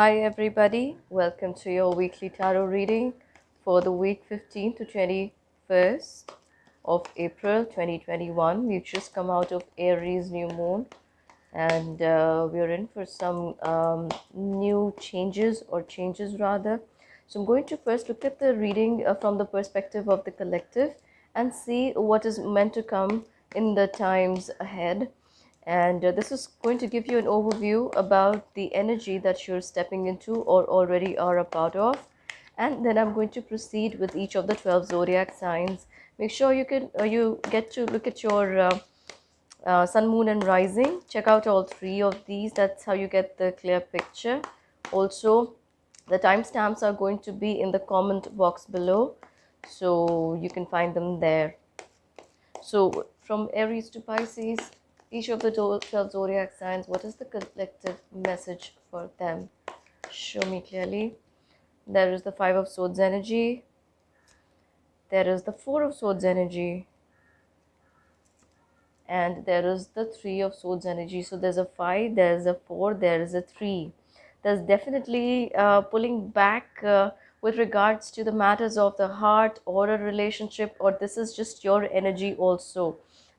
Hi everybody, welcome to your weekly tarot reading for the week 15th to 21st of April 2021. We've just come out of Aries new moon and we're in for some new changes rather. So I'm going to first look at the reading from the perspective of the collective and see what is meant to come in the times ahead. And this is going to give you an overview about the energy that you're stepping into or already are a part of. And then I'm going to proceed with each of the 12 zodiac signs. Make sure you get to look at your sun, moon, and rising. Check out all three of these. That's how you get the clear picture. Also, the timestamps are going to be in the comment box below, so you can find them there. So, from Aries to Pisces, each of the 12 zodiac signs, what is the collective message for them? Show me clearly. There is the Five of Swords energy. There is the Four of Swords energy. And there is the Three of Swords energy. So there's a 5, there's a 4, there is a 3. There's definitely pulling back with regards to the matters of the heart or a relationship, or this is just your energy also.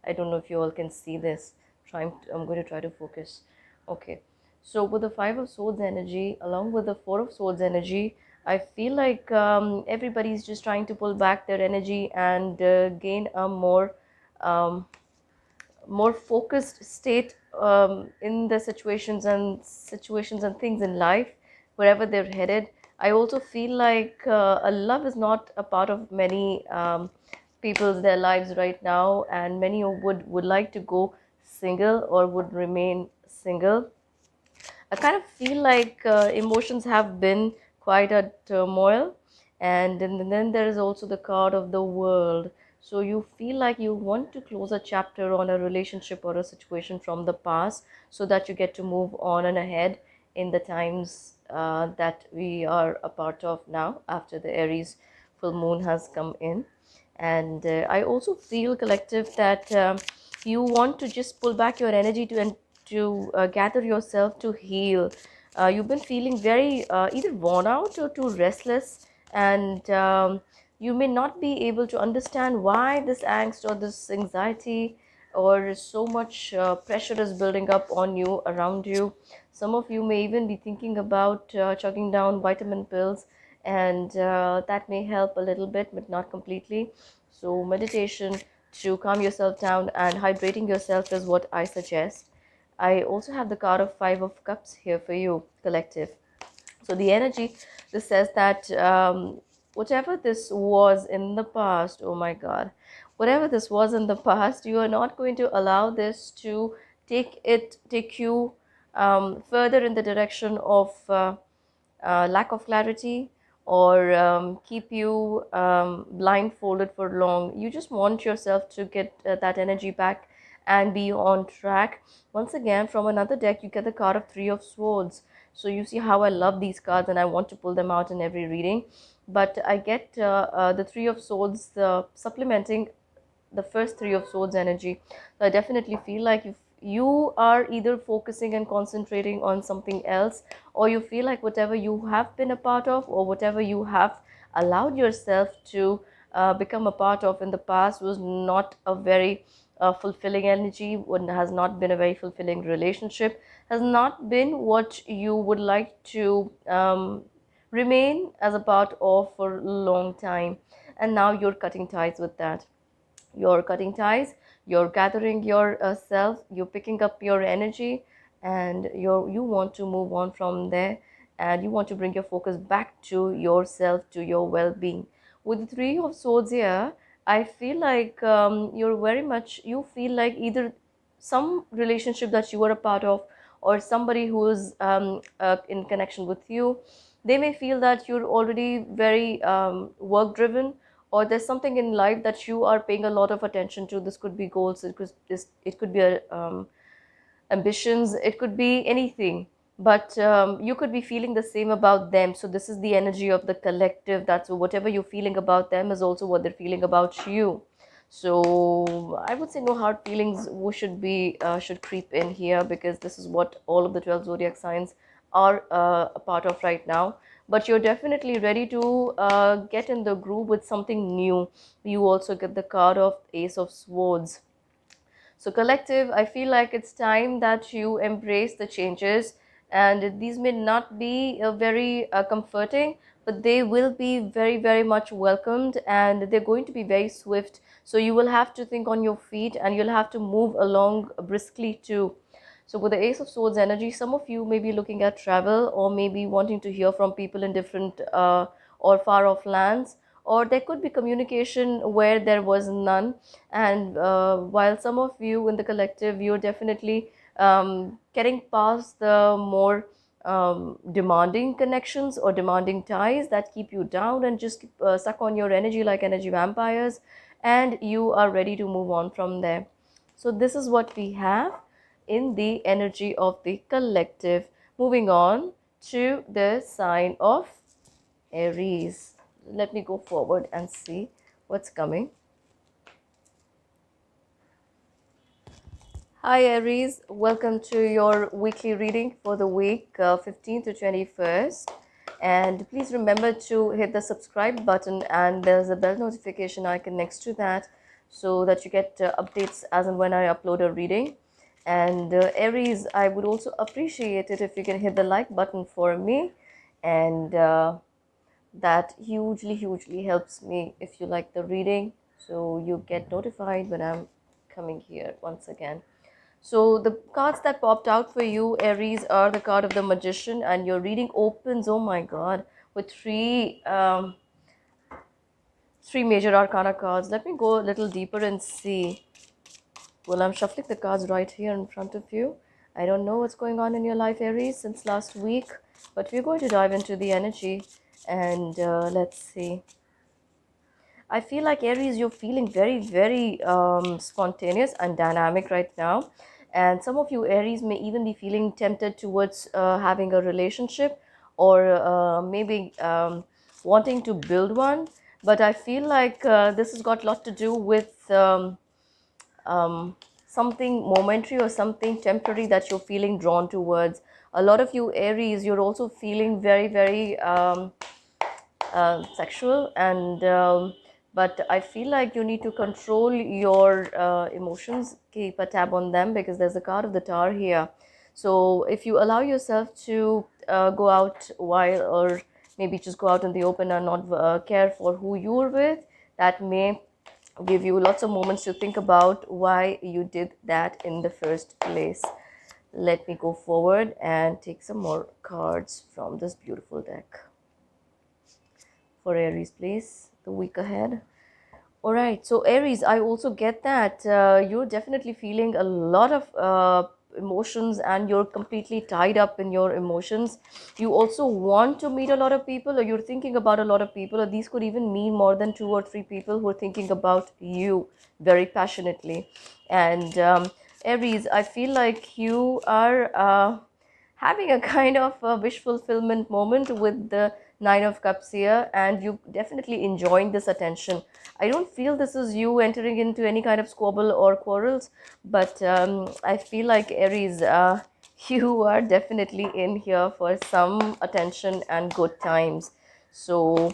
I don't know if you all can see this. I'm going to try to focus. Okay. So with the Five of Swords energy, along with the Four of Swords energy, I feel like everybody's just trying to pull back their energy and gain a more focused state in the situations and things in life wherever they're headed. I also feel like a love is not a part of many people's their lives right now, and many would like to go single or would remain single. I kind of feel like emotions have been quite a turmoil, and then there is also the card of the world. So you feel like you want to close a chapter on a relationship or a situation from the past so that you get to move on and ahead in the times that we are a part of now after the Aries full moon has come in. And I also feel, collective, that you want to just pull back your energy to gather yourself to heal. You've been feeling very either worn out or too restless, and you may not be able to understand why this angst or this anxiety or so much pressure is building up on you, around you. Some of you may even be thinking about chugging down vitamin pills, and that may help a little bit but not completely. So meditation to calm yourself down and hydrating yourself is what I suggest. I also have the card of Five of Cups here for you, collective. So the energy, this says that whatever this was in the past, oh my God, whatever this was in the past, you are not going to allow this to take you further in the direction of lack of clarity, or keep you blindfolded for long. You just want yourself to get that energy back and be on track. Once again, from another deck, you get the card of Three of Swords. So you see how I love these cards and I want to pull them out in every reading. But I get the Three of Swords supplementing the first Three of Swords energy. So I definitely feel like if you are either focusing and concentrating on something else, or you feel like whatever you have been a part of or whatever you have allowed yourself to become a part of in the past was not a very fulfilling energy, has not been a very fulfilling relationship, has not been what you would like to remain as a part of for a long time, and now you're cutting ties with that. You're cutting ties, you're gathering yourself, you're picking up your energy, and you want to move on from there, and you want to bring your focus back to yourself, to your well-being. With the Three of Swords here, I feel like you're very much, you feel like either some relationship that you are a part of, or somebody who is in connection with you, they may feel that you're already very work driven, or there's something in life that you are paying a lot of attention to. This could be goals, it could be ambitions, it could be anything, but you could be feeling the same about them. So this is the energy of the collective, that's whatever you're feeling about them is also what they're feeling about you. So I would say no hard feelings should creep in here, because this is what all of the 12 zodiac signs are a part of right now, but you're definitely ready to get in the groove with something new. You also get the card of Ace of Swords. So, collective, I feel like it's time that you embrace the changes, and these may not be very comforting, but they will be very, very much welcomed, and they're going to be very swift. So, you will have to think on your feet and you'll have to move along briskly too. So, with the Ace of Swords energy, some of you may be looking at travel or maybe wanting to hear from people in different or far off lands, or there could be communication where there was none. And while some of you in the collective, you're definitely getting past the more demanding connections or demanding ties that keep you down and just suck on your energy like energy vampires, and you are ready to move on from there. So, this is what we have in the energy of the collective. Moving on to the sign of Aries. Let me go forward and see what's coming. Hi Aries, welcome to your weekly reading for the week 15th to 21st. And please remember to hit the subscribe button, and there's a bell notification icon next to that so that you get updates as and when I upload a reading. And Aries, I would also appreciate it if you can hit the like button for me, and that hugely helps me if you like the reading, so you get notified when I'm coming here once again. So the cards that popped out for you, Aries, are the card of the Magician, and your reading opens, oh my god, with three major arcana cards. Let me go a little deeper and see. Well, I'm shuffling the cards right here in front of you. I don't know what's going on in your life, Aries, since last week, but we're going to dive into the energy, and let's see. I feel like Aries, you're feeling very spontaneous and dynamic right now. And some of you Aries may even be feeling tempted towards having a relationship, or maybe wanting to build one. But I feel like this has got a lot to do with something momentary or something temporary that you're feeling drawn towards. A lot of you Aries, you're also feeling very sexual, and but I feel like you need to control your emotions, keep a tab on them, because there's a card of the Tower here. So if you allow yourself to go out while, or maybe just go out in the open and not care for who you're with, that may give you lots of moments to think about why you did that in the first place. Let me go forward and take some more cards from this beautiful deck for Aries, please, the week ahead. All right, so Aries, I also get that you're definitely feeling a lot of emotions, and you're completely tied up in your emotions. You also want to meet a lot of people, or you're thinking about a lot of people, or these could even mean more than two or three people who are thinking about you very passionately. And Aries, I feel like you are having a kind of a wish fulfillment moment with the Nine of Cups here, and you definitely enjoying this attention. I don't feel this is you entering into any kind of squabble or quarrels, but I feel like Aries, you are definitely in here for some attention and good times. So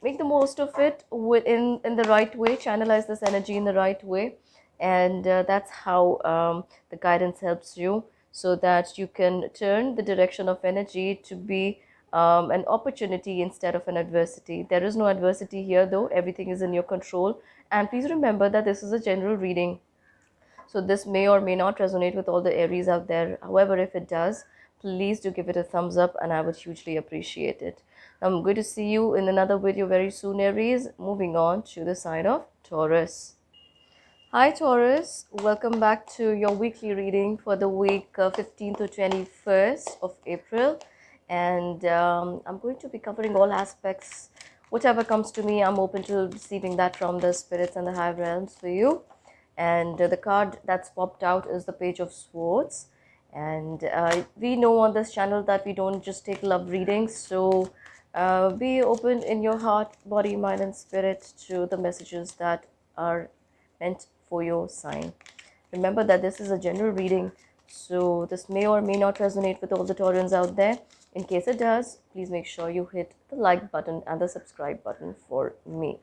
make the most of it in the right way, channelize this energy in the right way, and that's how the guidance helps you, so that you can turn the direction of energy to be an opportunity instead of an adversity. There is no adversity here, though. Everything is in your control. And please remember that this is a general reading. So this may or may not resonate with all the Aries out there. However, if it does, please do give it a thumbs up, and I would hugely appreciate it. I'm going to see you in another video very soon, Aries. Moving on to the sign of Taurus. Hi Taurus, welcome back to your weekly reading for the week 15th to 21st of April. And I'm going to be covering all aspects. Whatever comes to me, I'm open to receiving that from the spirits and the high realms for you. And the card that's popped out is the Page of Swords. And we know on this channel that we don't just take love readings. So be open in your heart, body, mind, and spirit to the messages that are meant for your sign. Remember that this is a general reading, So this may or may not resonate with all the Taurans out there. In case it does, please make sure you hit the like button and the subscribe button for me.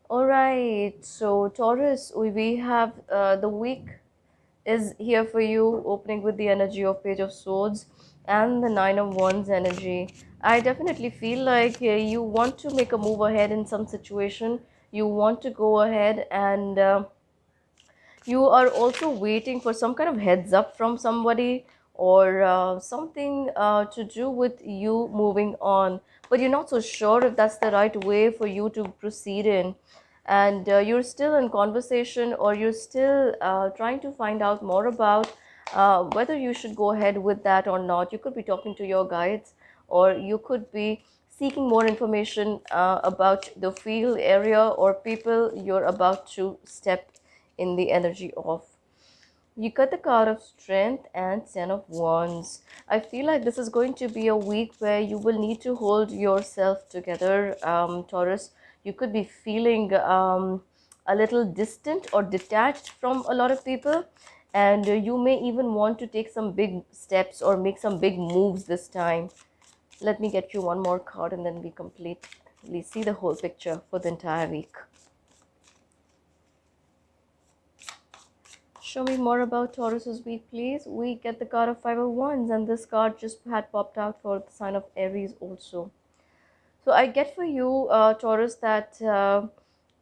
All right, so Taurus, we have the week is here for you, opening with the energy of Page of Swords and the Nine of Wands energy. I definitely feel like you want to make a move ahead in some situation. You want to go ahead and you are also waiting for some kind of heads up from somebody or something to do with you moving on, but you're not so sure if that's the right way for you to proceed in, and you're still in conversation, or you're still trying to find out more about whether you should go ahead with that or not. You could be talking to your guides, or you could be seeking more information about the field area or people you're about to step in the energy of. You got the card of strength and Ten of Wands. I feel like this is going to be a week where you will need to hold yourself together, Taurus. You could be feeling a little distant or detached from a lot of people, and you may even want to take some big steps or make some big moves this time. Let me get you one more card and then we completely see the whole picture for the entire week. Show me more about Taurus's week, please. We get the card of Five of Wands, and this card just had popped out for the sign of Aries also. So I get for you, Taurus, that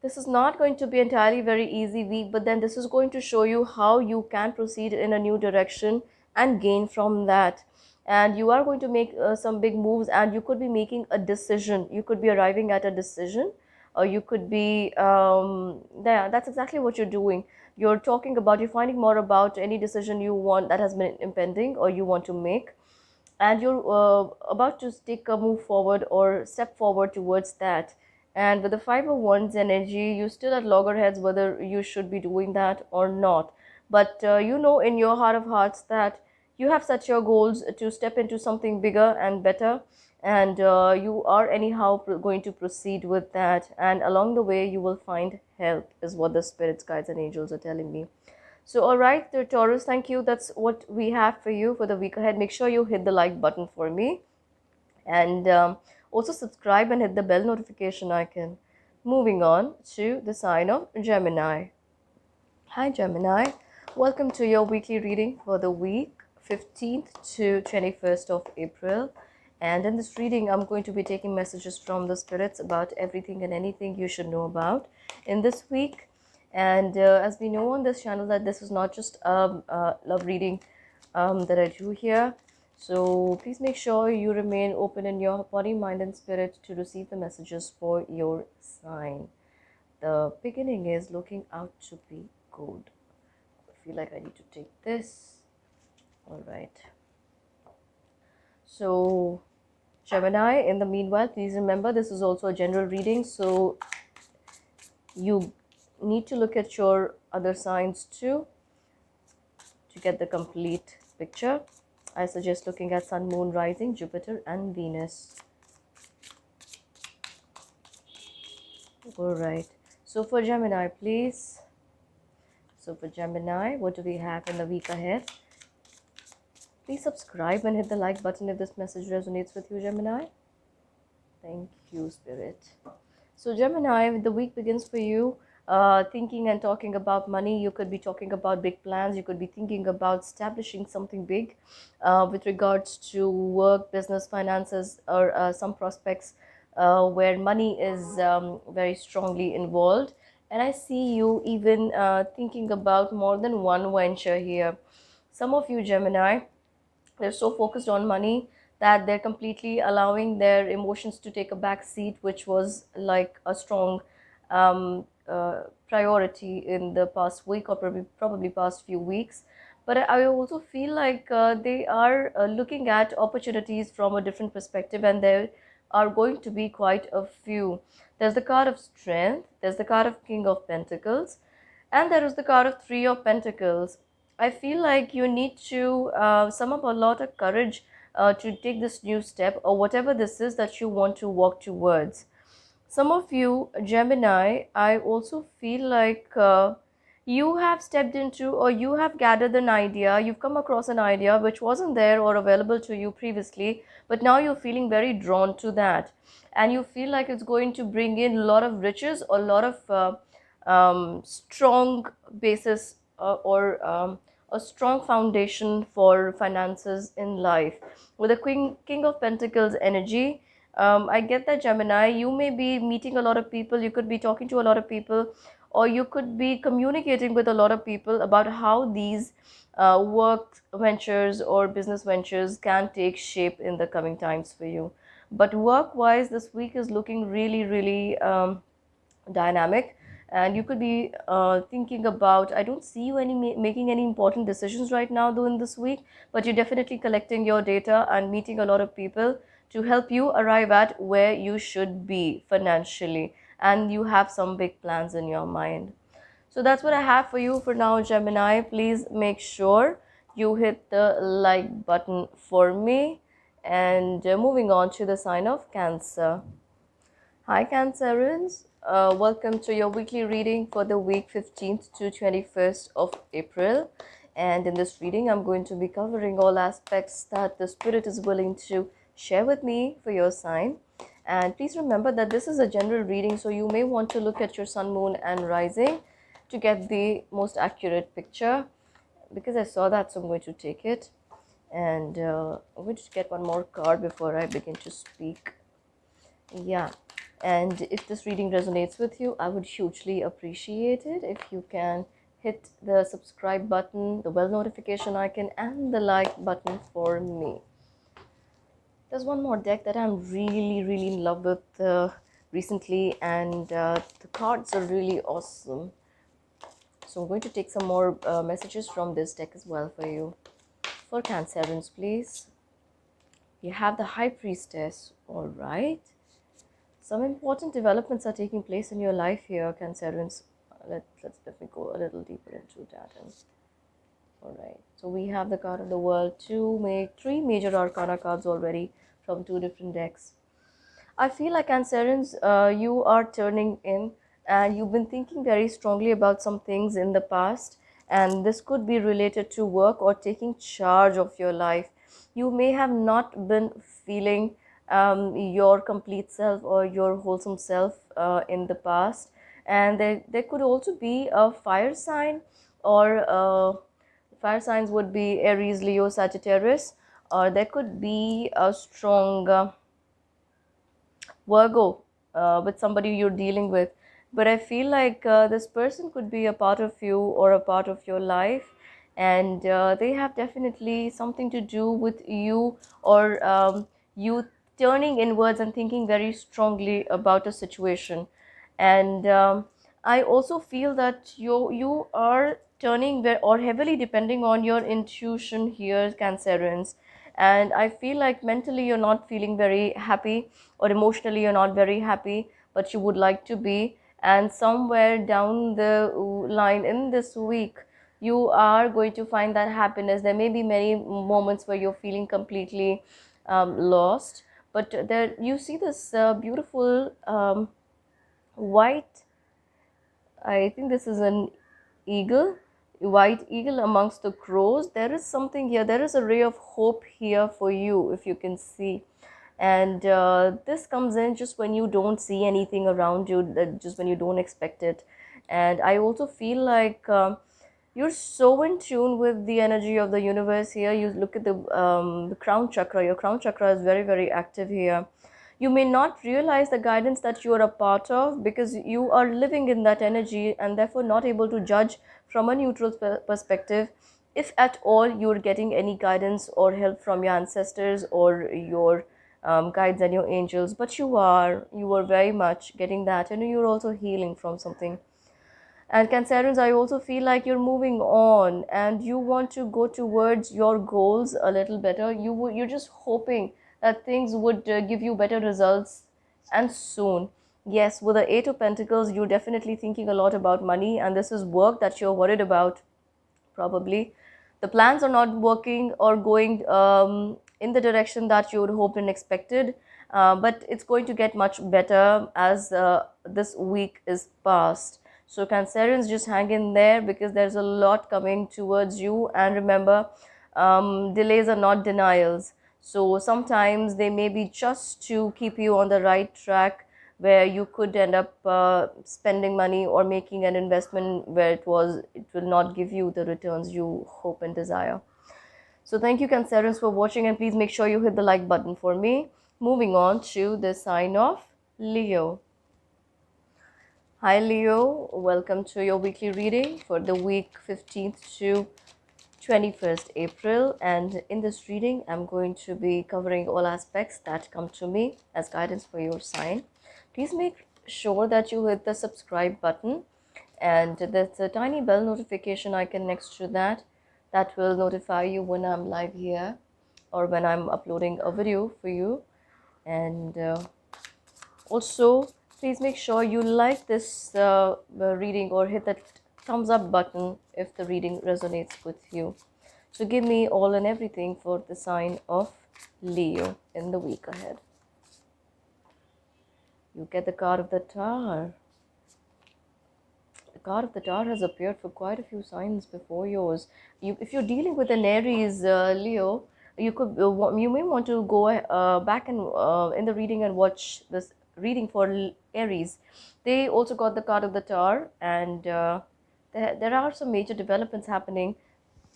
this is not going to be entirely very easy week, but then this is going to show you how you can proceed in a new direction and gain from that. And you are going to make some big moves, and you could be making a decision. You could be arriving at a decision, or you could be, yeah, that's exactly what you're doing. You're talking about, you're finding more about any decision you want that has been impending or you want to make, and you're about to take a move forward or step forward towards that. And with the Five of Wands energy, you still at loggerheads whether you should be doing that or not. But you know in your heart of hearts that you have set your goals to step into something bigger and better, and you are anyhow going to proceed with that. And along the way, you will find help, is what the spirits, guides, and angels are telling me. So, all right, the Taurus, thank you. That's what we have for you for the week ahead. Make sure you hit the like button for me, and also subscribe and hit the bell notification icon. Moving on to the sign of Gemini. Hi, Gemini. Welcome to your weekly reading for the week 15th to 21st of April. And in this reading, I'm going to be taking messages from the spirits about everything and anything you should know about in this week. And as we know on this channel, that this is not just a love reading that I do here. So please make sure you remain open in your body, mind, and spirit to receive the messages for your sign. The beginning is looking out to be good. I feel like I need to take this. All right. So, Gemini, in the meanwhile, please remember this is also a general reading. So, you need to look at your other signs too to get the complete picture. I suggest looking at Sun, Moon, Rising, Jupiter, and Venus. All right. So, for Gemini, please. So, for Gemini, what do we have in the week ahead? Please subscribe and hit the like button if this message resonates with you, Gemini. Thank you, Spirit. So, Gemini, the week begins for you thinking and talking about money. You could be talking about big plans. You could be thinking about establishing something big with regards to work, business, finances, or some prospects where money is very strongly involved. And I see you even thinking about more than one venture here. Some of you, Gemini, they're so focused on money that they're completely allowing their emotions to take a back seat, which was like a strong priority in the past week, or probably past few weeks. But I also feel like they are looking at opportunities from a different perspective, and there are going to be quite a few. There's the card of strength, there's the card of King of Pentacles, and there is the card of Three of Pentacles. I feel like you need to sum up a lot of courage to take this new step, or whatever this is that you want to walk towards. Some of you, Gemini, I also feel like you have stepped into, or you have gathered an idea, you've come across an idea which wasn't there or available to you previously, but now you're feeling very drawn to that, and you feel like it's going to bring in a lot of riches or a lot of strong basis, or a strong foundation for finances in life. With the King of Pentacles energy, I get that, Gemini, you may be meeting a lot of people, you could be talking to a lot of people, or you could be communicating with a lot of people about how these work ventures or business ventures can take shape in the coming times for you. But work wise, this week is looking really, really dynamic, and you could be thinking about, I don't see you making any important decisions right now though in this week, but you're definitely collecting your data and meeting a lot of people to help you arrive at where you should be financially, and you have some big plans in your mind. So that's what I have for you for now, Gemini. Please make sure you hit the like button for me. And moving on to the sign of Cancer. Hi, Cancerians. Welcome to your weekly reading for the week 15th to 21st of April. And in this reading, I'm going to be covering all aspects that the Spirit is willing to share with me for your sign. And please remember that this is a general reading, so you may want to look at your sun, moon, and rising to get the most accurate picture. Because I saw that, so I'm going to take it. And I'm going to get one more card before I begin to speak. Yeah, and if this reading resonates with you, I would hugely appreciate it if you can hit the subscribe button, the bell notification icon, and the like button for me. There's one more deck that I'm really, really in love with recently, and the cards are really awesome. So I'm going to take some more messages from this deck as well for you. For Cancerians, please. You have the High Priestess, all right. Some important developments are taking place in your life here, Cancerians. Let me go a little deeper into that. All right. So we have the card of the world, three major arcana cards already from two different decks. I feel like, Cancerians, you are turning in, and you've been thinking very strongly about some things in the past, and this could be related to work or taking charge of your life. You may have not been feeling your complete self or your wholesome self in the past, and there could also be a fire sign, or fire signs would be Aries, Leo, Sagittarius, or there could be a strong Virgo with somebody you're dealing with. But I feel like this person could be a part of you or a part of your life, and they have definitely something to do with you, or you turning inwards and thinking very strongly about a situation. And I also feel that you are turning or heavily depending on your intuition here, Cancerians. And I feel like mentally you're not feeling very happy, or emotionally you're not very happy, but you would like to be. And somewhere down the line in this week, you are going to find that happiness. There may be many moments where you're feeling completely lost, but there you see this beautiful white, I think this is an eagle, white eagle amongst the crows. There is something here. There is a ray of hope here for you, if you can see. And this comes in just when you don't see anything around you, just when you don't expect it. And I also feel like you're so in tune with the energy of the universe here. You look at the crown chakra. Your crown chakra is very, very active here. You may not realize the guidance that you are a part of, because you are living in that energy and therefore not able to judge from a neutral perspective if at all you're getting any guidance or help from your ancestors or your guides and your angels. But you are very much getting that, and you're also healing from something. And Cancerians, I also feel like you're moving on and you want to go towards your goals a little better. You're just hoping that things would give you better results, and soon. Yes, with the Eight of Pentacles, you're definitely thinking a lot about money, and this is work that you're worried about. Probably the plans are not working or going in the direction that you would hoped and expected, but it's going to get much better as this week is past. So Cancerians, just hang in there because there's a lot coming towards you. And remember, delays are not denials. So sometimes they may be just to keep you on the right track, where you could end up spending money or making an investment where it will not give you the returns you hope and desire. So thank you, Cancerians, for watching, and please make sure you hit the like button for me. Moving on to the sign of Leo. Hi Leo, welcome to your weekly reading for the week 15th to 21st April. And in this reading, I'm going to be covering all aspects that come to me as guidance for your sign. Please make sure that you hit the subscribe button, and there's a tiny bell notification icon next to that that will notify you when I'm live here or when I'm uploading a video for you. And also, please make sure you like this reading or hit that thumbs up button if the reading resonates with you. So give me all and everything for the sign of Leo in the week ahead. You get the card of the Tower. The card of the Tower has appeared for quite a few signs before yours. If you're dealing with an Aries, Leo, you may want to go back and in the reading and watch this reading for Aries. They also got the card of the Tower, and there are some major developments happening.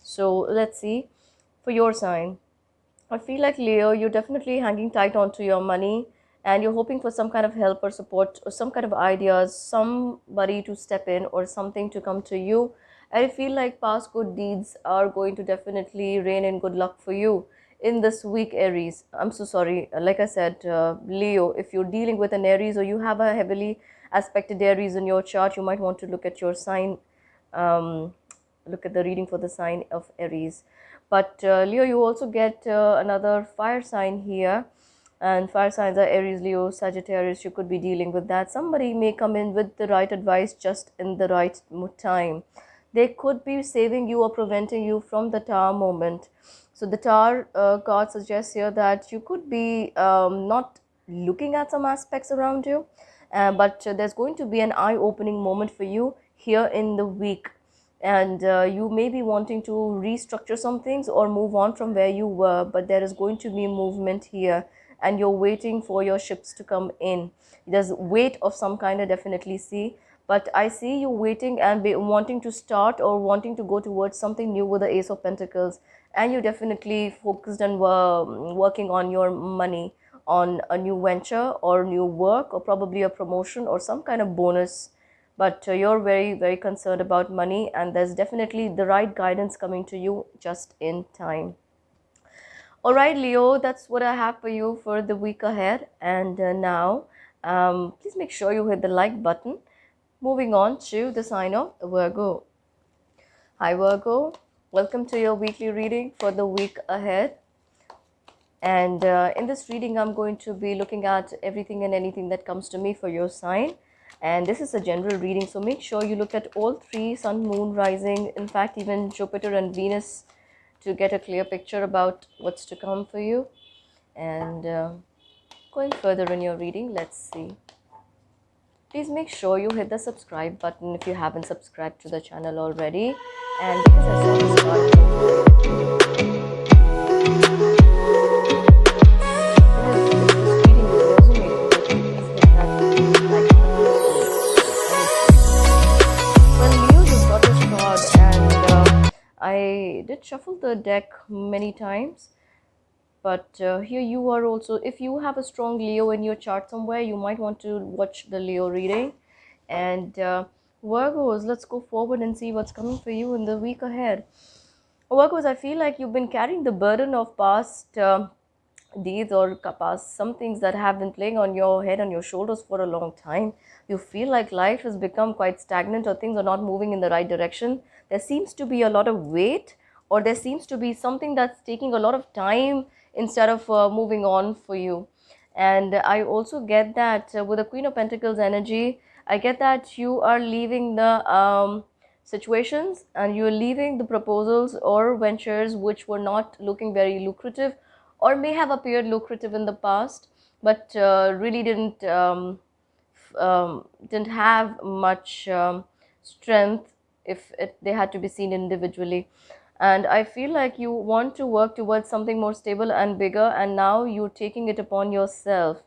So let's see for your sign. I feel like Leo, you're definitely hanging tight onto your money, and you're hoping for some kind of help or support or some kind of ideas, somebody to step in or something to come to you. I feel like past good deeds are going to definitely reign in good luck for you in this week, Aries. I'm so sorry. Like I said, Leo, if you're dealing with an Aries or you have a heavily aspected Aries in your chart, you might want to look at your sign. Look at the reading for the sign of Aries. But Leo, you also get another fire sign here, and fire signs are Aries, Leo, Sagittarius. You could be dealing with that. Somebody may come in with the right advice just in the right time. They could be saving you or preventing you from the Tower moment. So the Tower card suggests here that you could be not looking at some aspects around you, but there's going to be an eye-opening moment for you here in the week, and you may be wanting to restructure some things or move on from where you were, but there is going to be movement here, and you're waiting for your ships to come in. There's weight of some kind, I definitely see, but I see you waiting and wanting to start or wanting to go towards something new with the Ace of Pentacles, and you definitely focused on working on your money, on a new venture or new work or probably a promotion or some kind of bonus. But you're very concerned about money, and there's definitely the right guidance coming to you just in time. All right, Leo, that's what I have for you for the week ahead. And now please make sure you hit the like button. Moving on to the sign of Virgo. Hi Virgo, welcome to your weekly reading for the week ahead. And in this reading, I'm going to be looking at everything and anything that comes to me for your sign. And this is a general reading, so make sure you look at all three: sun, moon, rising, in fact even Jupiter and Venus, to get a clear picture about what's to come for you. And going further in your reading, let's see. Please make sure you hit the subscribe button if you haven't subscribed to the channel already. And because I saw this card, I did shuffle the deck many times, but here you are also. If you have a strong Leo in your chart somewhere, you might want to watch the Leo reading. And Virgos, let's go forward and see what's coming for you in the week ahead. Virgos, I feel like you've been carrying the burden of past deeds or past some things that have been playing on your head, on your shoulders for a long time. You feel like life has become quite stagnant, or things are not moving in the right direction. There seems to be a lot of weight, or there seems to be something that's taking a lot of time instead of moving on for you. And I also get that with the Queen of Pentacles energy, I get that you are leaving the situations, and you're leaving the proposals or ventures which were not looking very lucrative or may have appeared lucrative in the past, but really didn't have much strength if they had to be seen individually. And I feel like you want to work towards something more stable and bigger, and now you're taking it upon yourself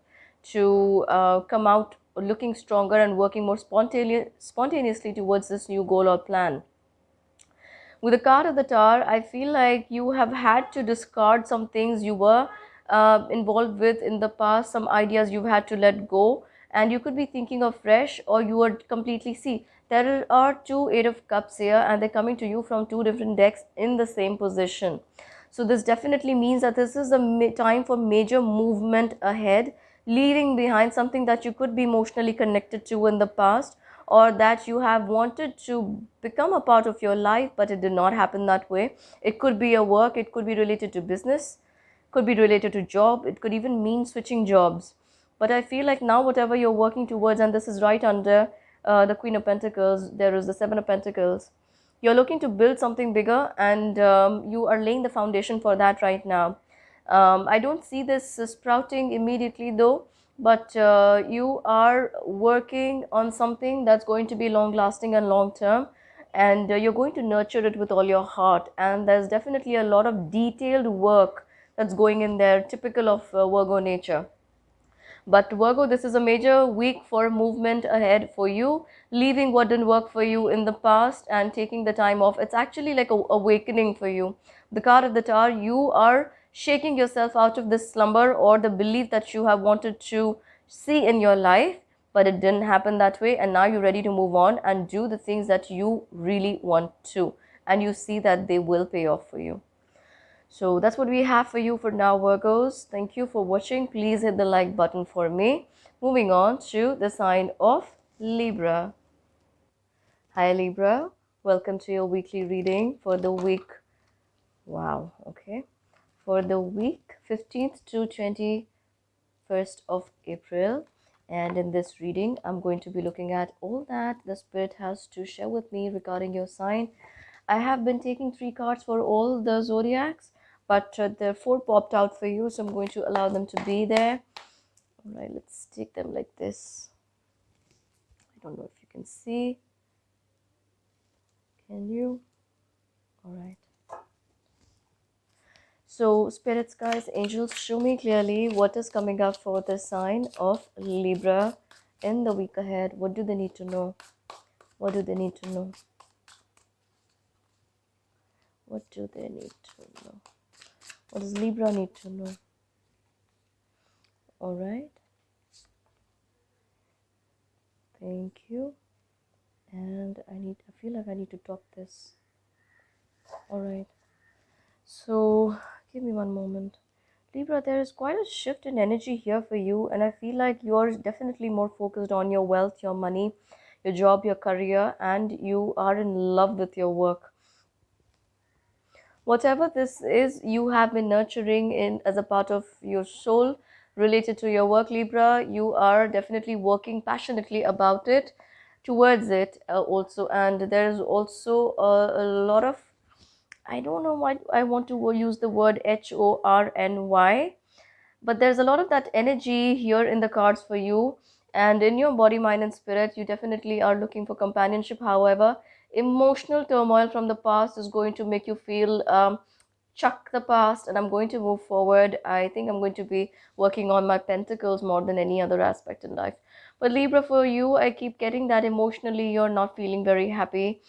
to come out looking stronger and working more spontaneously towards this new goal or plan. With the card of the tower, I feel like you have had to discard some things you were involved with in the past, some ideas you've had to let go, and you could be thinking of fresh, or you are completely, see, there are two Eight of Cups here, and they're coming to you from two different decks in the same position. So this definitely means that this is the time for major movement ahead, leaving behind something that you could be emotionally connected to in the past, or that you have wanted to become a part of your life, but it did not happen that way. It could be a work, it could be related to business, could be related to job, it could even mean switching jobs. But I feel like now whatever you're working towards, and this is right under the Queen of Pentacles, there is the Seven of Pentacles. You're looking to build something bigger, and you are laying the foundation for that right now. I don't see this sprouting immediately though, but you are working on something that's going to be long lasting and long term, and you're going to nurture it with all your heart. And there's definitely a lot of detailed work that's going in there, typical of Virgo nature. But Virgo, this is a major week for movement ahead for you, leaving what didn't work for you in the past and taking the time off. It's actually like a awakening for you. The card of the Tower, you are shaking yourself out of this slumber or the belief that you have wanted to see in your life, but it didn't happen that way. And now you're ready to move on and do the things that you really want to. And you see that they will pay off for you. So that's what we have for you for now, Virgos. Thank you for watching. Please hit the like button for me. Moving on to the sign of Libra. Hi, Libra. Welcome to your weekly reading for the week. Wow, okay. For the week 15th to 21st of April. And in this reading, I'm going to be looking at all that the Spirit has to share with me regarding your sign. I have been taking 3 cards for all the zodiacs, but there are 4 popped out for you, so I'm going to allow them to be there. All right, let's take them like this. I don't know if you can see. Can you? All right. So, spirits, guys, angels, show me clearly what is coming up for the sign of Libra in the week ahead. What do they need to know? What do they need to know? What do they need to know? What does Libra need to know? All right. Thank you. And I feel like I need to top this. All right. So give me one moment. Libra, there is quite a shift in energy here for you, and I feel like you're definitely more focused on your wealth, your money, your job, your career, and you are in love with your work. Whatever this is, you have been nurturing in as a part of your soul related to your work, Libra. You are definitely working passionately about it, towards it also. And there's also a lot of, I don't know why I want to use the word HORNY, but there's a lot of that energy here in the cards for you. And in your body, mind, and spirit, you definitely are looking for companionship. However, emotional turmoil from the past is going to make you feel chuck the past, and I'm going to move forward. I think I'm going to be working on my pentacles more than any other aspect in life. But Libra, for you, I keep getting that emotionally you're not feeling very happy.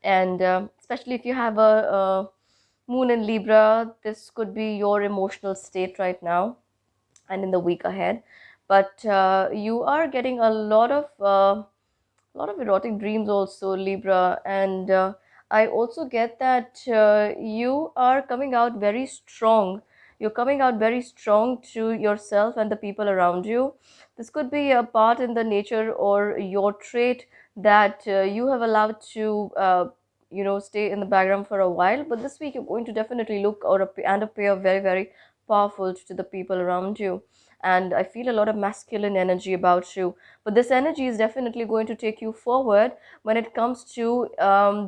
And especially if you have a moon in Libra, this could be your emotional state right now and in the week ahead. But you are getting a lot of erotic dreams also, Libra. And I also get that you are coming out very strong. You're coming out very strong to yourself and the people around you. This could be a part in the nature or your trait that you have allowed to stay in the background for a while. But this week you're going to definitely look or appear very, very powerful to the people around you. And I feel a lot of masculine energy about you, but this energy is definitely going to take you forward when it comes to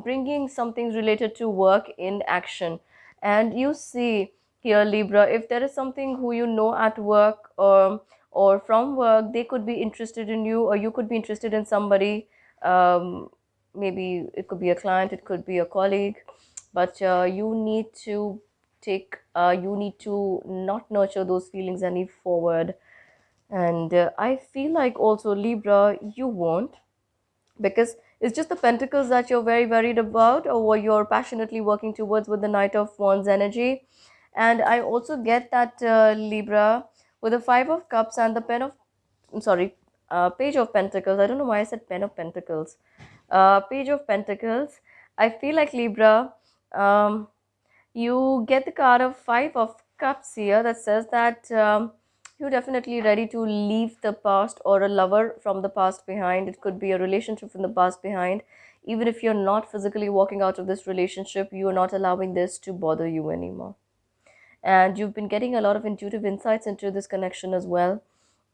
bringing some things related to work in action. And you see here, Libra, if there is something who you know at work or from work, they could be interested in you, or you could be interested in somebody, um, maybe it could be a client, it could be a colleague, but you need to you need to not nurture those feelings any forward. And I feel like also, Libra, you won't, because it's just the pentacles that you're very worried about, or what you're passionately working towards with the Knight of Wands energy. And I also get that, Libra, with the Five of Cups and the pen of, I'm sorry, Page of Pentacles. I don't know why I said Pen of Pentacles. Page of Pentacles. I feel like, Libra, um, you get the card of Five of Cups here, that says that you're definitely ready to leave the past, or a lover from the past behind. It could be a relationship from the past behind. Even if you're not physically walking out of this relationship, you're not allowing this to bother you anymore. And you've been getting a lot of intuitive insights into this connection as well.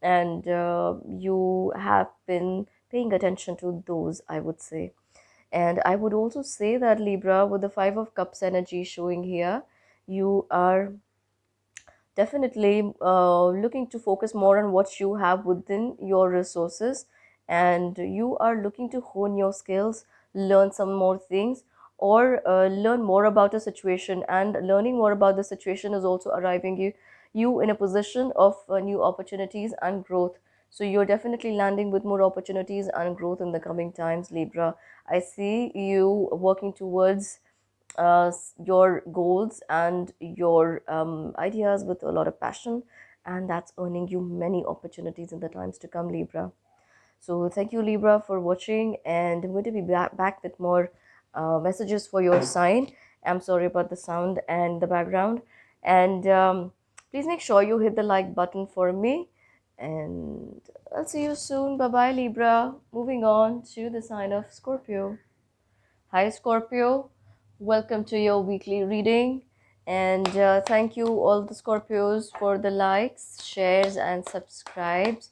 And you have been paying attention to those, I would say. And I would also say that, Libra, with the Five of Cups energy showing here, you are definitely looking to focus more on what you have within your resources, and you are looking to hone your skills, learn some more things, or learn more about a situation. And learning more about the situation is also arriving you in a position of new opportunities and growth. So you're definitely landing with more opportunities and growth in the coming times, Libra. I see you working towards your goals and your ideas with a lot of passion, and that's earning you many opportunities in the times to come, Libra. So thank you, Libra, for watching, and I'm going to be back with more messages for your sign. I'm sorry about the sound and the background. And please make sure you hit the like button for me, and I'll see you soon. Bye bye, Libra. Moving on to the sign of Scorpio. Hi, Scorpio. Welcome to your weekly reading. And thank you, all the Scorpios, for the likes, shares, and subscribes.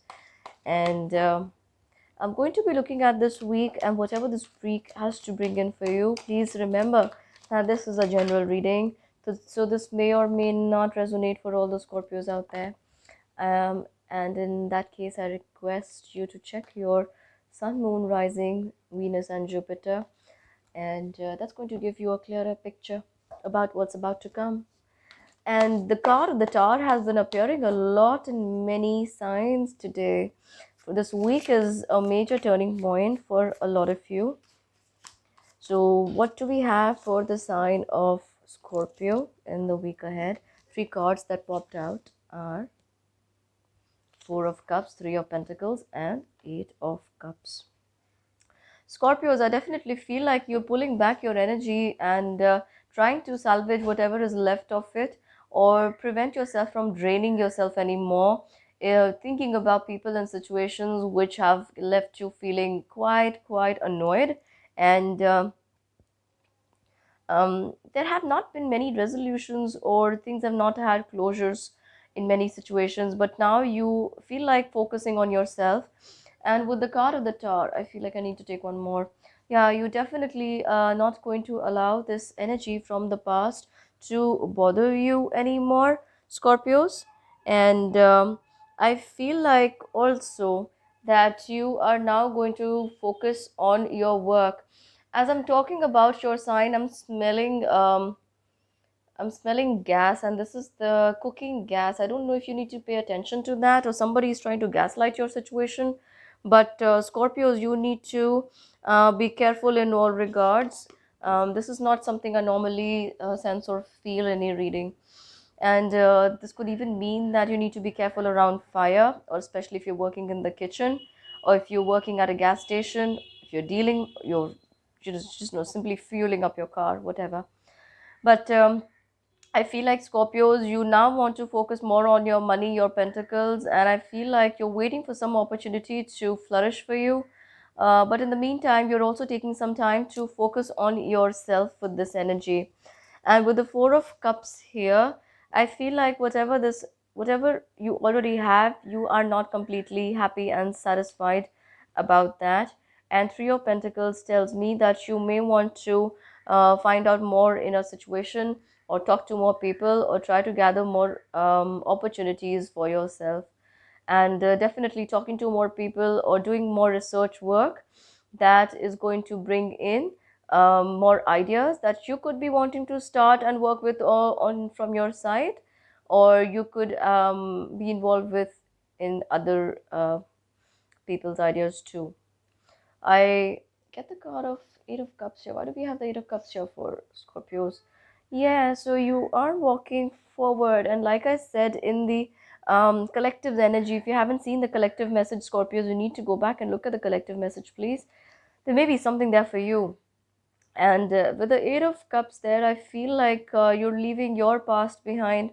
And I'm going to be looking at this week, and whatever this week has to bring in for you, please remember that this is a general reading. So this may or may not resonate for all the Scorpios out there. And in that case, I request you to check your Sun, Moon, Rising, Venus, and Jupiter, and that's going to give you a clearer picture about what's about to come. And the card of the Tower has been appearing a lot in many signs today. This week is a major turning point for a lot of you. So what do we have for the sign of Scorpio in the week ahead? Three cards that popped out are Four of Cups, Three of Pentacles, and Eight of Cups. Scorpios, I definitely feel like you're pulling back your energy and trying to salvage whatever is left of it, or prevent yourself from draining yourself anymore. Thinking about people and situations which have left you feeling quite annoyed, and there have not been many resolutions, or things have not had closures in many situations, but now you feel like focusing on yourself. And with the card of the Tower, I feel like I need to take one more. Yeah, you definitely not going to allow this energy from the past to bother you anymore, Scorpios. And I feel like also that you are now going to focus on your work. As I'm talking about your sign, I'm smelling gas, and this is the cooking gas. I don't know if you need to pay attention to that, or somebody is trying to gaslight your situation. But Scorpios, you need to be careful in all regards. This is not something I normally sense or feel any reading. And this could even mean that you need to be careful around fire, or especially if you're working in the kitchen, or if you're working at a gas station, if you're just simply fueling up your car, whatever. But I feel like, Scorpios, you now want to focus more on your money, your pentacles, and I feel like you're waiting for some opportunity to flourish for you. But in the meantime, you're also taking some time to focus on yourself with this energy. And with the Four of Cups here, I feel like whatever you already have, you are not completely happy and satisfied about that. And Three of Pentacles tells me that you may want to find out more in a situation, or talk to more people, or try to gather more opportunities for yourself. And definitely talking to more people or doing more research work that is going to bring in more ideas that you could be wanting to start and work with on from your side, or you could be involved with in other people's ideas too. I get the card of Eight of Cups here. Why do we have the Eight of Cups here for Scorpios? Yeah, so you are walking forward, and like I said, in the collective energy, if you haven't seen the collective message, Scorpios, you need to go back and look at the collective message, please. There may be something there for you. And with the Eight of Cups there, I feel like you're leaving your past behind,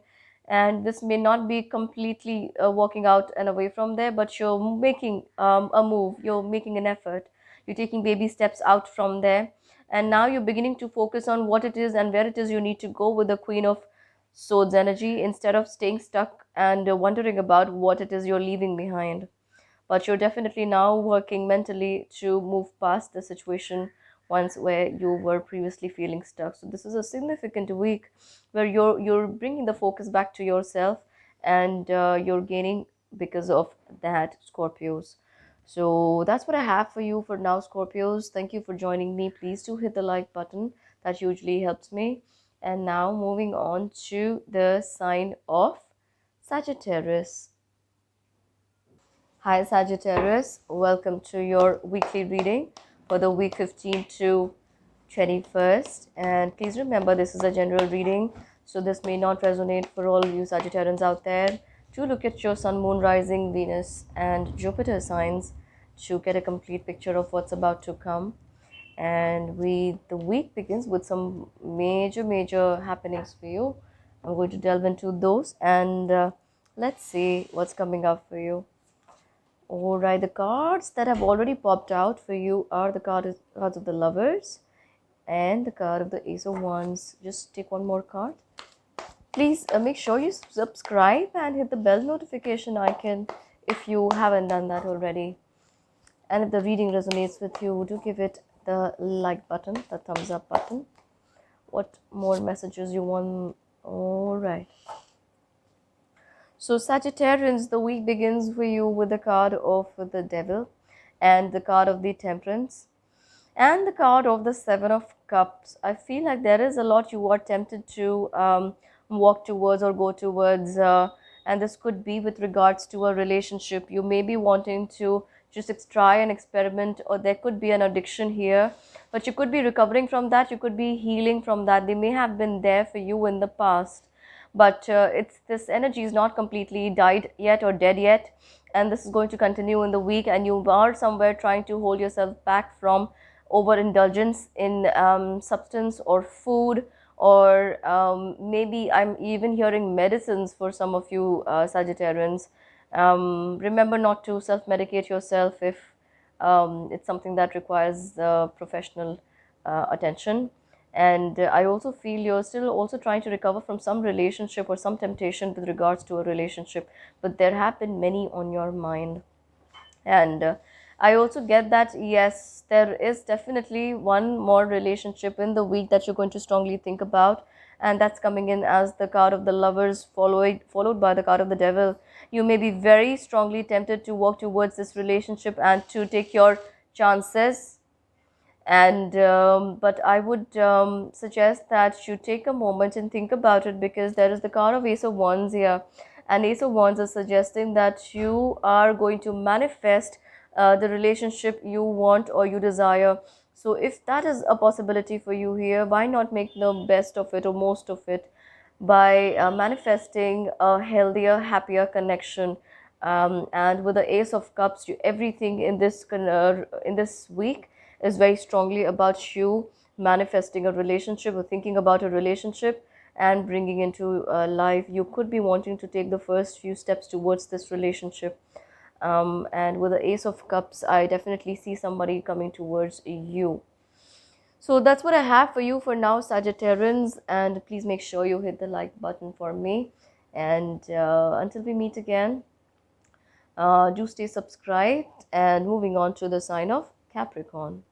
and this may not be completely walking out and away from there, but you're making a move, you're making an effort, you're taking baby steps out from there, and now you're beginning to focus on what it is and where it is you need to go with the Queen of Swords energy, instead of staying stuck and wondering about what it is you're leaving behind. But you're definitely now working mentally to move past the situation once where you were previously feeling stuck. So this is a significant week where you're bringing the focus back to yourself, and you're gaining because of that, Scorpios. So that's what I have for you for now, Scorpios. Thank you for joining me. Please do hit the like button, that hugely helps me. And now moving on to the sign of Sagittarius. Hi Sagittarius, welcome to your weekly reading for the week 15 to 21st. And please remember, this is a general reading, so this may not resonate for all you Sagittarians out there. Do look at your Sun, Moon, Rising, Venus, and Jupiter signs to get a complete picture of what's about to come. And the week begins with some major happenings for you. I'm going to delve into those, and let's see what's coming up for you. Alright, the cards that have already popped out for you are the cards of the Lovers and the card of the Ace of Wands. Just take one more card. Please make sure you subscribe and hit the bell notification icon if you haven't done that already. And if the reading resonates with you, do give it the like button, the thumbs up button. What more messages you want? Alright. So Sagittarians, the week begins for you with the card of the Devil and the card of the Temperance and the card of the Seven of Cups. I feel like there is a lot you are tempted to walk towards or go towards, and this could be with regards to a relationship. You may be wanting to just try and experiment, or there could be an addiction here, but you could be recovering from that, you could be healing from that. They may have been there for you in the past, but it's this energy is not completely died yet or dead yet, and this is going to continue in the week, and you are somewhere trying to hold yourself back from overindulgence in substance or food, or maybe I'm even hearing medicines for some of you Sagittarians. Remember not to self-medicate yourself if it's something that requires professional attention. And I also feel you're still also trying to recover from some relationship or some temptation with regards to a relationship, but there have been many on your mind. And I also get that yes, there is definitely one more relationship in the week that you're going to strongly think about, and that's coming in as the card of the Lovers, followed by the card of the Devil. You may be very strongly tempted to walk towards this relationship and to take your chances, and but I would suggest that you take a moment and think about it, because there is the card of Ace of Wands here, and Ace of Wands is suggesting that you are going to manifest the relationship you want or you desire. So if that is a possibility for you here, why not make the best of it or most of it by manifesting a healthier, happier connection. And with the Ace of Cups, everything in this week is very strongly about you manifesting a relationship or thinking about a relationship and bringing into life. You could be wanting to take the first few steps towards this relationship. And with the Ace of Cups, I definitely see somebody coming towards you. So that's what I have for you for now, Sagittarians. And please make sure you hit the like button for me. And until we meet again, do stay subscribed. And moving on to the sign of Capricorn.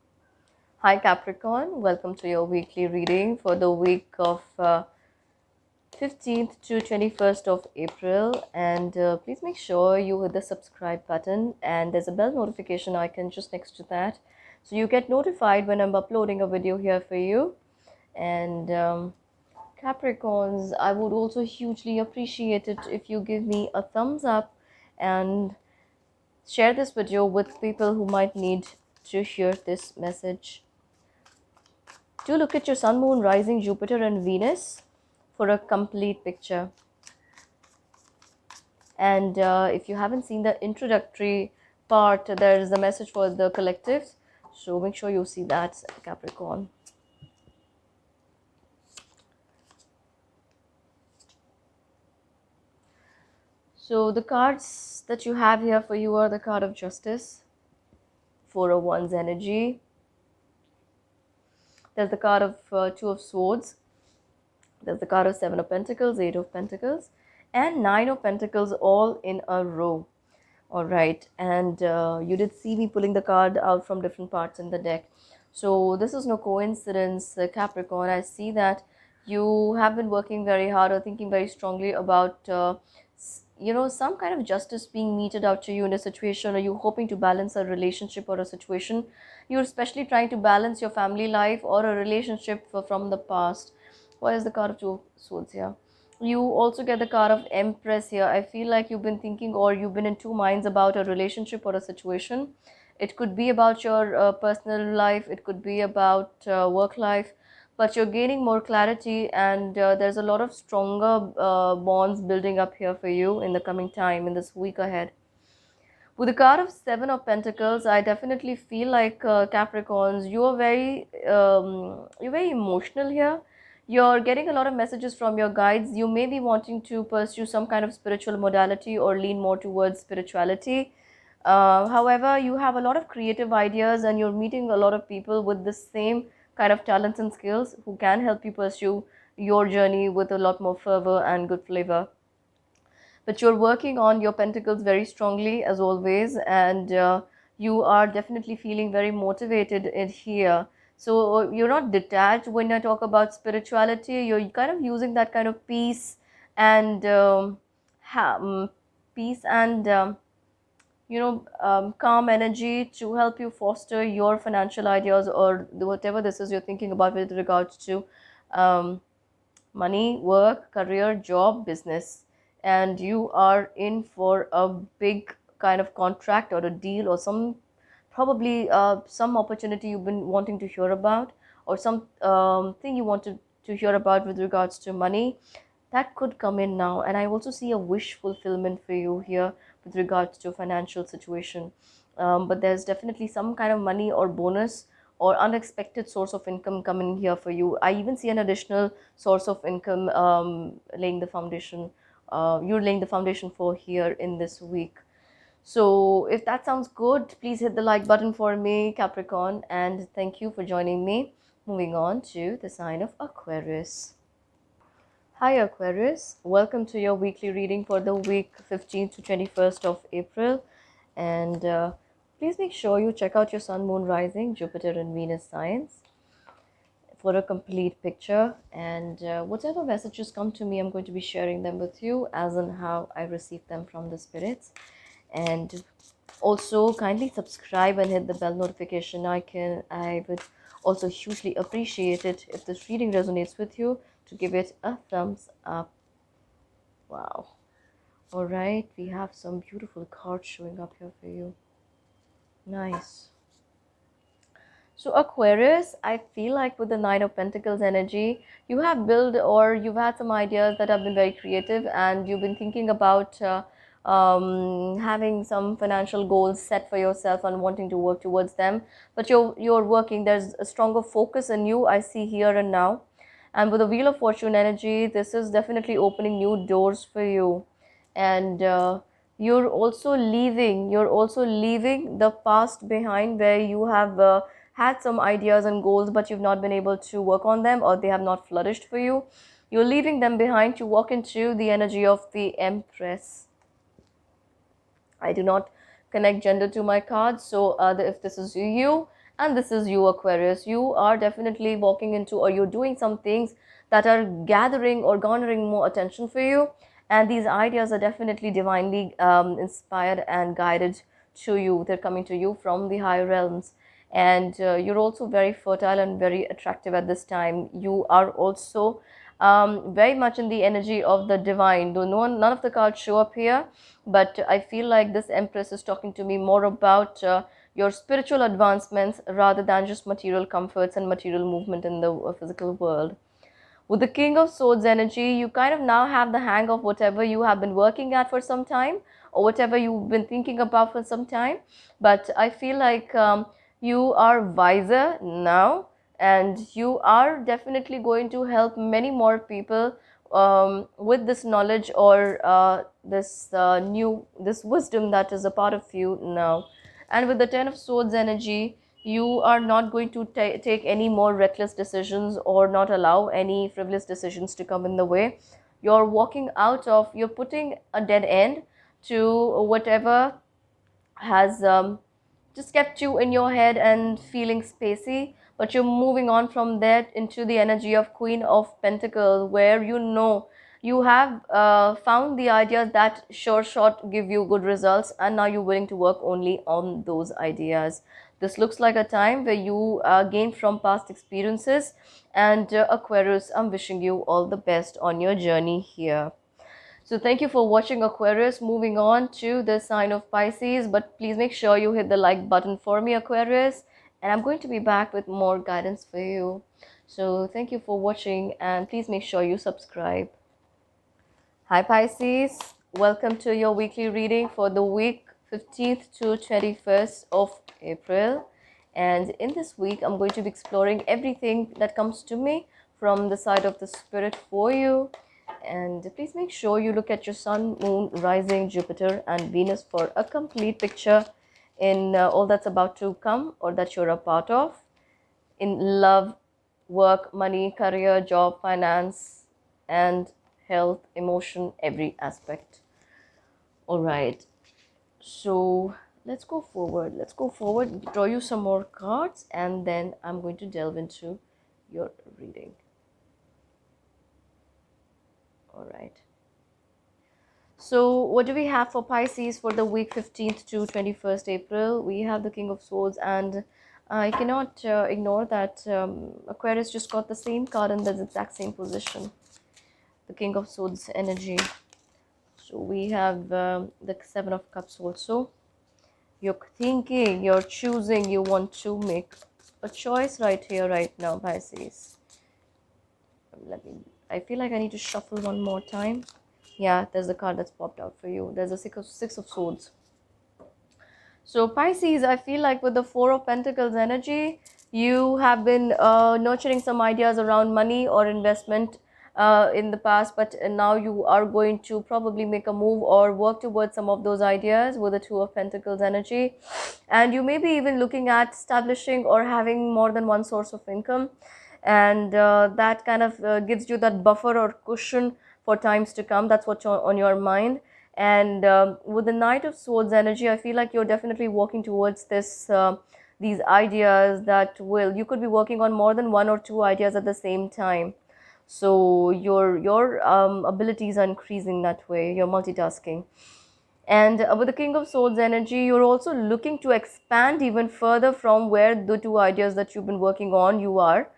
Hi Capricorn, welcome to your weekly reading for the week of 15th to 21st of April, and please make sure you hit the subscribe button, and there's a bell notification icon just next to that, so you get notified when I'm uploading a video here for you. And Capricorns, I would also hugely appreciate it if you give me a thumbs up and share this video with people who might need to hear this message. Do look at your sun, moon, rising, Jupiter and Venus for a complete picture. And if you haven't seen the introductory part, there is a message for the collectives, so make sure you see that, Capricorn. So the cards that you have here for you are the card of Justice, Four of Wands energy. There's the card of Two of Swords. There's the card of Seven of Pentacles, Eight of Pentacles, and Nine of Pentacles, all in a row. All right, and you did see me pulling the card out from different parts in the deck. So this is no coincidence, Capricorn. I see that you have been working very hard or thinking very strongly about, some kind of justice being meted out to you in a situation, or you hoping to balance a relationship or a situation. You're especially trying to balance your family life or a relationship from the past. What is the card of Two of Swords here? You also get the card of Empress here. I feel like you've been thinking, or you've been in two minds about a relationship or a situation. It could be about your personal life, it could be about work life, but you're gaining more clarity, and there's a lot of stronger bonds building up here for you in the coming time, in this week ahead. With the card of Seven of Pentacles, I definitely feel like, Capricorns, you're very emotional here. You're getting a lot of messages from your guides. You may be wanting to pursue some kind of spiritual modality or lean more towards spirituality. However, you have a lot of creative ideas, and you're meeting a lot of people with the same kind of talents and skills who can help you pursue your journey with a lot more fervor and good flavor. But you're working on your pentacles very strongly as always, and you are definitely feeling very motivated in here. So you're not detached when I talk about spirituality. You're kind of using that kind of peace and peace and calm energy to help you foster your financial ideas, or whatever this is you're thinking about with regards to um, money, work, career, job, business. And you are in for a big kind of contract or a deal, or probably some opportunity you've been wanting to hear about, or some thing you wanted to hear about with regards to money, that could come in now. And I also see a wish fulfillment for you here with regards to financial situation. But there's definitely some kind of money or bonus or unexpected source of income coming here for you. I even see an additional source of income laying the foundation. You're laying the foundation for here in this week. So if that sounds good, please hit the like button for me, Capricorn, and thank you for joining me. Moving on to the sign of Aquarius. Hi Aquarius, welcome to your weekly reading for the week 15th to 21st of April. And please make sure you check out your sun, moon, rising, Jupiter and Venus signs for a complete picture. And whatever messages come to me, I'm going to be sharing them with you as and how I receive them from the spirits. And also kindly subscribe and hit the bell notification icon. I would also hugely appreciate it if this reading resonates with you, to give it a thumbs up. Wow. All right, we have some beautiful cards showing up here for you. Nice. So Aquarius, I feel like with the Nine of Pentacles energy, you have built, or you've had some ideas that have been very creative, and you've been thinking about having some financial goals set for yourself and wanting to work towards them. But you're working. There's a stronger focus in you, I see here and now. And with the Wheel of Fortune energy, this is definitely opening new doors for you. And you're also leaving the past behind, where you have had some ideas and goals, but you've not been able to work on them, or they have not flourished for you. You're leaving them behind to walk into the energy of the Empress. I do not connect gender to my cards, so if this is you and this is you, Aquarius, you are definitely walking into, or you're doing some things that are gathering or garnering more attention for you, and these ideas are definitely divinely inspired and guided to you. They're coming to you from the higher realms, and you're also very fertile and very attractive at this time. You are also very much in the energy of the divine, though none of the cards show up here, but I feel like this Empress is talking to me more about your spiritual advancements rather than just material comforts and material movement in the physical world. With the King of Swords energy, you kind of now have the hang of whatever you have been working at for some time, or whatever you've been thinking about for some time. But I feel like you are wiser now, and you are definitely going to help many more people with this knowledge, or this wisdom that is a part of you now. And with the Ten of Swords energy, you are not going to take any more reckless decisions, or not allow any frivolous decisions to come in the way. You're putting a dead end to whatever has just kept you in your head and feeling spacey, but you're moving on from there into the energy of Queen of Pentacles, where you have found the ideas that sure shot give you good results, and now you're willing to work only on those ideas. This looks like a time where you gain from past experiences, and Aquarius, I'm wishing you all the best on your journey here. So thank you for watching, Aquarius. Moving on to the sign of Pisces, but please make sure you hit the like button for me, Aquarius, and I'm going to be back with more guidance for you. So thank you for watching, and please make sure you subscribe. Hi Pisces, welcome to your weekly reading for the week 15th to 21st of April. And in this week, I'm going to be exploring everything that comes to me from the side of the spirit for you. And please make sure you look at your sun, moon, rising, Jupiter, and Venus for a complete picture in all that's about to come or that you're a part of in love, work, money, career, job, finance, and health, emotion, every aspect. All right. So let's go forward. Let's go forward, draw you some more cards, and then I'm going to delve into your reading. All right. So what do we have for Pisces for the week 15th to 21st April? We have the King of Swords, and I cannot ignore that Aquarius just got the same card in the exact same position. The King of Swords energy. So we have the Seven of Cups also. You're thinking, you're choosing, you want to make a choice right here, right now, Pisces. I feel like I need to shuffle one more time. Yeah, there's a card that's popped out for you. There's a Six of Swords. So Pisces, I feel like with the Four of Pentacles energy, you have been nurturing some ideas around money or investment in the past, but now you are going to probably make a move or work towards some of those ideas with the Two of Pentacles energy. And you may be even looking at establishing or having more than one source of income, and that kind of gives you that buffer or cushion for times to come. That's what's on your mind. And with the Knight of Swords energy, I feel like you're definitely working towards these ideas that you could be working on more than one or two ideas at the same time. So your abilities are increasing that way. You're multitasking. And with the King of Swords energy, you're also looking to expand even further from where the two ideas that you've been working on you are.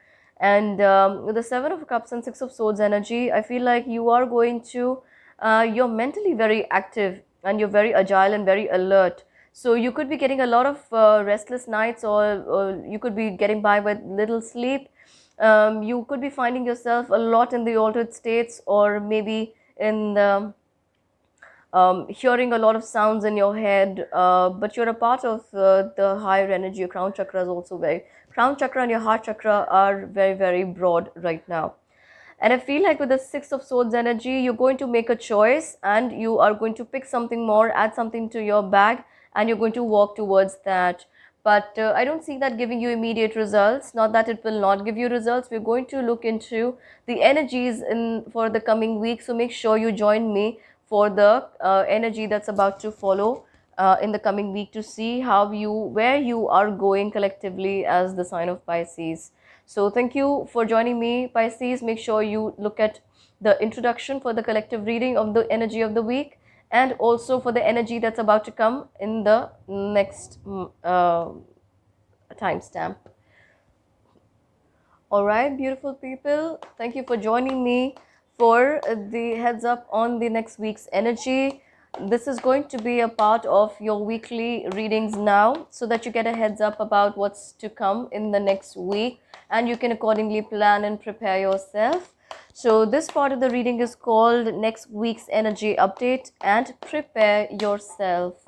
And with the Seven of Cups and Six of Swords energy, I feel like you are going to, you're mentally very active, and you're very agile and very alert. So you could be getting a lot of restless nights, or you could be getting by with little sleep. You could be finding yourself a lot in the altered states, or maybe in the hearing a lot of sounds in your head, but you're a part of the higher energy. Your crown chakra is also crown chakra and your heart chakra are very, very broad right now. And I feel like with the Six of Swords energy, you're going to make a choice, and you are going to pick something more, add something to your bag, and you're going to walk towards that. But I don't see that giving you immediate results. Not that it will not give you results. We're going to look into the energies in for the coming week. So make sure you join me for the energy that's about to follow in the coming week, to see where you are going collectively as the sign of Pisces. So thank you for joining me, Pisces. Make sure you look at the introduction for the collective reading of the energy of the week, and also for the energy that's about to come in the next a timestamp. All right, beautiful people. Thank you for joining me for the heads up on the next week's energy. This is going to be a part of your weekly readings now so that you get a heads up about what's to come in the next week and you can accordingly plan and prepare yourself. So, this part of the reading is called Next Week's Energy Update and Prepare Yourself.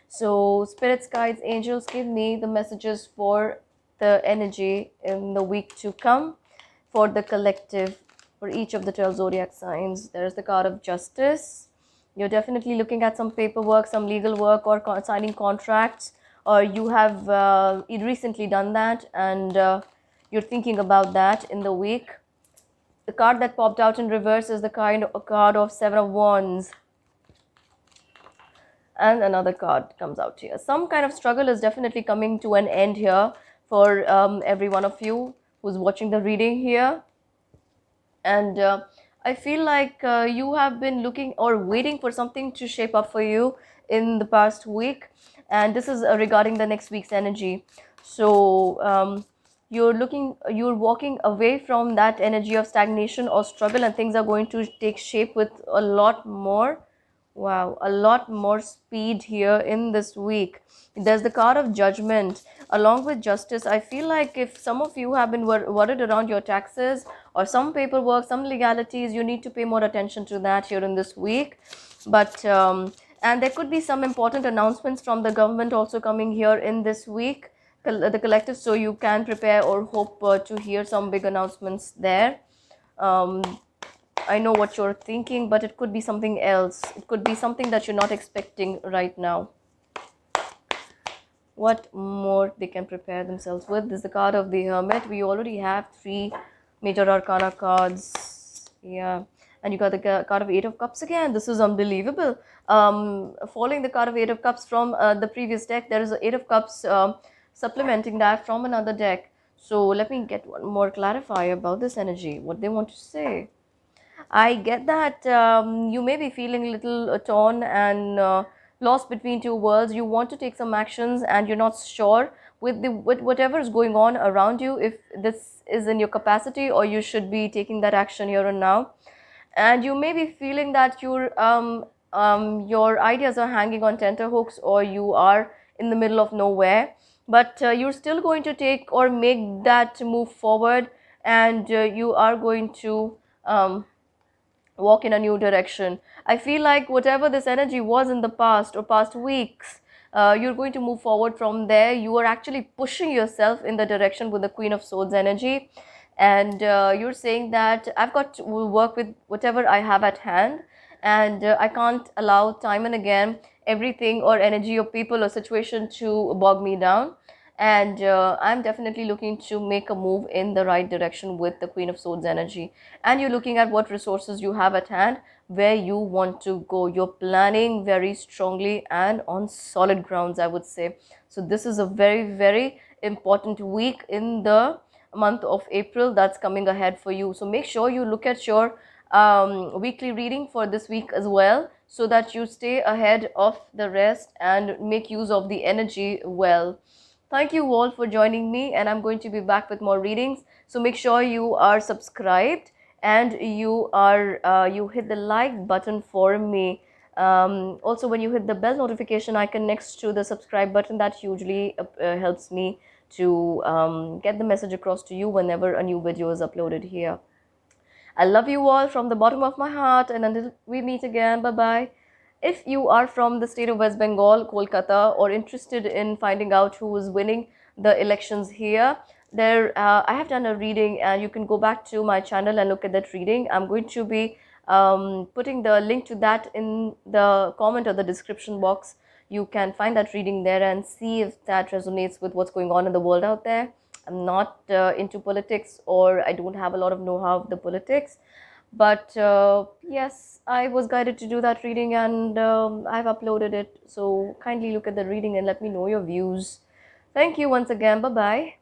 So, spirits, guides, angels, give me the messages for the energy in the week to come for the collective, for each of the 12 zodiac signs. There's the card of justice. You're definitely looking at some paperwork, some legal work, or signing contracts, or you have recently done that and you're thinking about that in the week. The card that popped out in reverse is the card of Seven of Wands. And another card comes out here. Some kind of struggle is definitely coming to an end here for every one of you who's watching the reading here. And I feel like you have been looking or waiting for something to shape up for you in the past week. And this is regarding the next week's energy. So you're walking away from that energy of stagnation or struggle, and things are going to take shape with a lot more. Wow, a lot more speed here in this week. There's the card of judgment along with justice. I feel like if some of you have been worried around your taxes or some paperwork, some legalities, you need to pay more attention to that here in this week. But and there could be some important announcements from the government also coming here in this week, the collective, so you can prepare or hope to hear some big announcements there. I know what you're thinking, but it could be something else. It could be something that you're not expecting right now. What more they can prepare themselves with? This is the card of the Hermit. We already have 3 major arcana cards. Yeah. And you got the card of 8 of Cups again. This is unbelievable. Following the card of 8 of Cups from the previous deck, there is an 8 of Cups supplementing that from another deck. So let me get one more clarifier about this energy, what they want to say. I get that you may be feeling a little torn and lost between two worlds. You want to take some actions and you're not sure with whatever is going on around you if this is in your capacity or you should be taking that action here and now. And you may be feeling that your ideas are hanging on tenterhooks or you are in the middle of nowhere, but you're still going to take or make that move forward, and you are going to walk in a new direction. I feel like whatever this energy was in the past or past weeks, you're going to move forward from there. You are actually pushing yourself in the direction with the Queen of Swords energy. And you're saying that I've got to work with whatever I have at hand, and I can't allow time and again everything or energy or people or situation to bog me down. And I'm definitely looking to make a move in the right direction with the Queen of Swords energy. And you're looking at what resources you have at hand, where you want to go. You're planning very strongly and on solid grounds, I would say. So this is a very, very important week in the month of April that's coming ahead for you. So make sure you look at your weekly reading for this week as well, so that you stay ahead of the rest and make use of the energy well. Thank you all for joining me, and I'm going to be back with more readings. So make sure you are subscribed and you hit the like button for me. Also, when you hit the bell notification icon next to the subscribe button, that hugely helps me to get the message across to you whenever a new video is uploaded here. I love you all from the bottom of my heart, and until we meet again, bye bye. If you are from the state of West Bengal, Kolkata, or interested in finding out who is winning the elections here, I have done a reading, and you can go back to my channel and look at that reading. I'm going to be putting the link to that in the comment or the description box. You can find that reading there and see if that resonates with what's going on in the world out there. I'm not into politics, or I don't have a lot of know-how of the politics. But yes, I was guided to do that reading, and I've uploaded it. So kindly look at the reading and let me know your views. Thank you once again. Bye-bye.